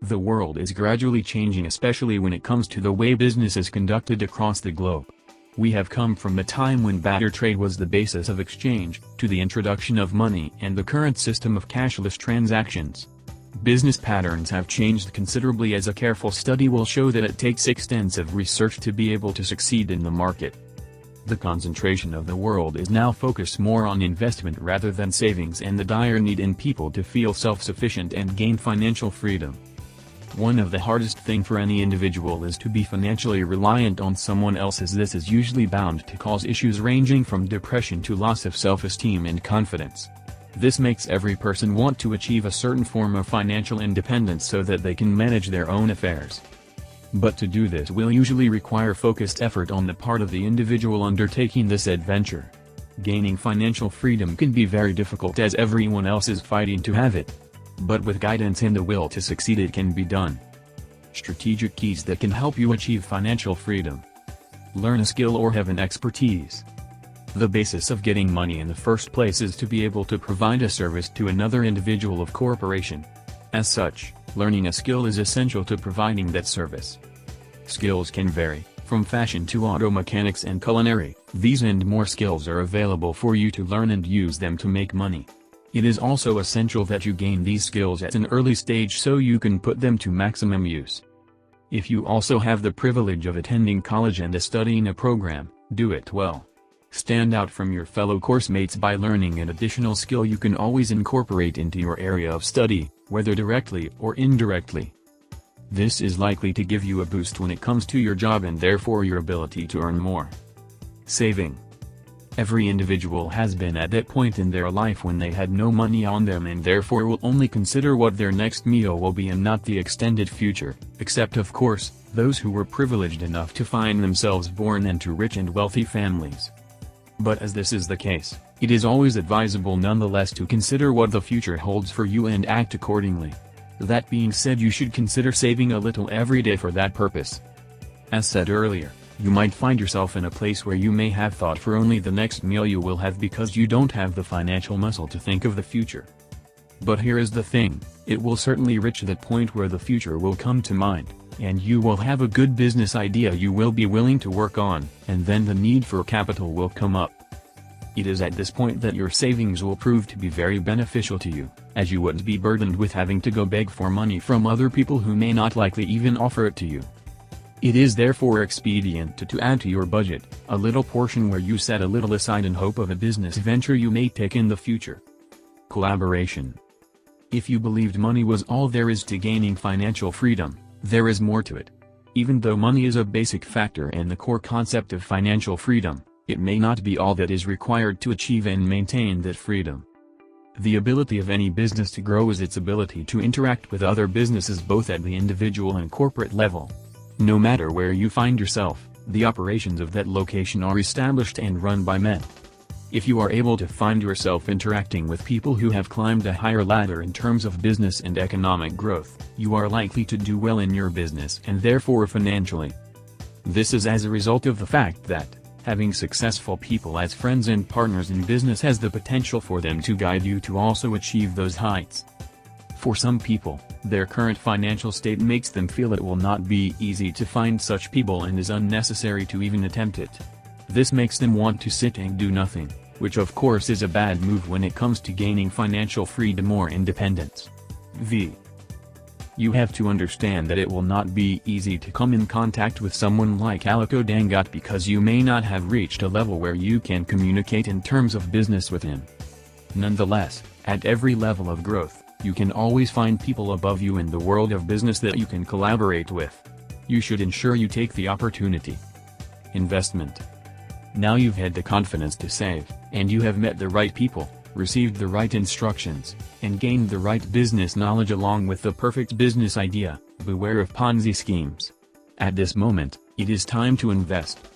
The world is gradually changing, especially when it comes to the way business is conducted across the globe. We have come from the time when barter trade was the basis of exchange, to the introduction of money and the current system of cashless transactions. Business patterns have changed considerably, as a careful study will show that it takes extensive research to be able to succeed in the market. The concentration of the world is now focused more on investment rather than savings, and the dire need in people to feel self-sufficient and gain financial freedom. One of the hardest things for any individual is to be financially reliant on someone else, as this is usually bound to cause issues ranging from depression to loss of self-esteem and confidence. This makes every person want to achieve a certain form of financial independence so that they can manage their own affairs. But to do this will usually require focused effort on the part of the individual undertaking this adventure. Gaining financial freedom can be very difficult, as everyone else is fighting to have it. But with guidance and the will to succeed, it can be done. Strategic keys that can help you achieve financial freedom. Learn a skill or have an expertise. The basis of getting money in the first place is to be able to provide a service to another individual or corporation. As such, learning a skill is essential to providing that service. Skills can vary, from fashion to auto mechanics and culinary. These and more skills are available for you to learn and use them to make money. It is also essential that you gain these skills at an early stage so you can put them to maximum use. If you also have the privilege of attending college and studying a program, do it well. Stand out from your fellow course mates by learning an additional skill you can always incorporate into your area of study, whether directly or indirectly. This is likely to give you a boost when it comes to your job and therefore your ability to earn more. Saving. Every individual has been at that point in their life when they had no money on them and therefore will only consider what their next meal will be and not the extended future, except of course, those who were privileged enough to find themselves born into rich and wealthy families. But as this is the case, it is always advisable nonetheless to consider what the future holds for you and act accordingly. That being said, you should consider saving a little every day for that purpose. As said earlier, you might find yourself in a place where you may have thought for only the next meal you will have because you don't have the financial muscle to think of the future. But here is the thing, it will certainly reach that point where the future will come to mind, and you will have a good business idea you will be willing to work on, and then the need for capital will come up. It is at this point that your savings will prove to be very beneficial to you, as you wouldn't be burdened with having to go beg for money from other people who may not likely even offer it to you. It is therefore expedient to add to your budget a little portion where you set a little aside in hope of a business venture you may take in the future. Collaboration. If you believed money was all there is to gaining financial freedom, there is more to it. Even though money is a basic factor and the core concept of financial freedom, it may not be all that is required to achieve and maintain that freedom. The ability of any business to grow is its ability to interact with other businesses both at the individual and corporate level. No matter where you find yourself, the operations of that location are established and run by men. If you are able to find yourself interacting with people who have climbed a higher ladder in terms of business and economic growth, you are likely to do well in your business and therefore financially. This is as a result of the fact that, having successful people as friends and partners in business has the potential for them to guide you to also achieve those heights. For some people, their current financial state makes them feel it will not be easy to find such people and is unnecessary to even attempt it. This makes them want to sit and do nothing, which of course is a bad move when it comes to gaining financial freedom or independence. You have to understand that it will not be easy to come in contact with someone like Aliko Dangote because you may not have reached a level where you can communicate in terms of business with him. Nonetheless, at every level of growth, you can always find people above you in the world of business that you can collaborate with. You should ensure you take the opportunity. Investment. Now you've had the confidence to save, and you have met the right people, received the right instructions, and gained the right business knowledge along with the perfect business idea. Beware of Ponzi schemes. At this moment, it is time to invest.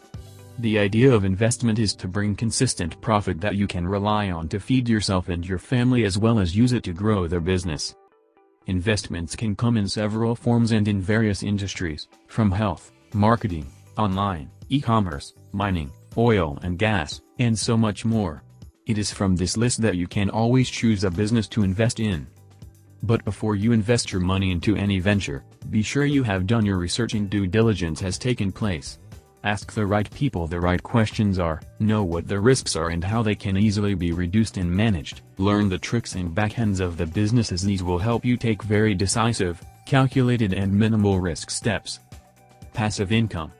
The idea of investment is to bring consistent profit that you can rely on to feed yourself and your family as well as use it to grow their business. Investments can come in several forms and in various industries, from health, marketing, online, e-commerce, mining, oil and gas, and so much more. It is from this list that you can always choose a business to invest in. But before you invest your money into any venture, be sure you have done your research and due diligence has taken place. Ask the right people the right questions know what the risks are and how they can easily be reduced and managed. Learn the tricks and backends of the businesses. These will help you take very decisive, calculated and minimal risk steps. Passive income.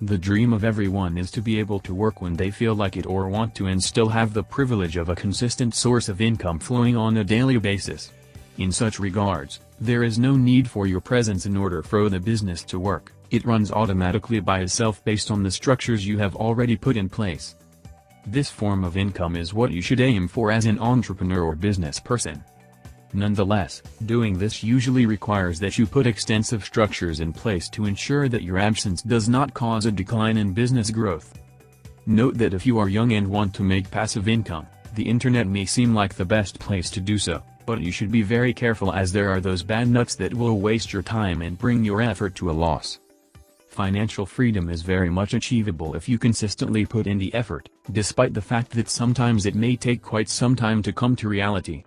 The dream of everyone is to be able to work when they feel like it or want to and still have the privilege of a consistent source of income flowing on a daily basis. In such regards, there is no need for your presence in order for the business to work. It runs automatically by itself based on the structures you have already put in place. This form of income is what you should aim for as an entrepreneur or business person. Nonetheless, doing this usually requires that you put extensive structures in place to ensure that your absence does not cause a decline in business growth. Note that if you are young and want to make passive income, the internet may seem like the best place to do so, but you should be very careful as there are those bad nuts that will waste your time and bring your effort to a loss. Financial freedom is very much achievable if you consistently put in the effort, despite the fact that sometimes it may take quite some time to come to reality.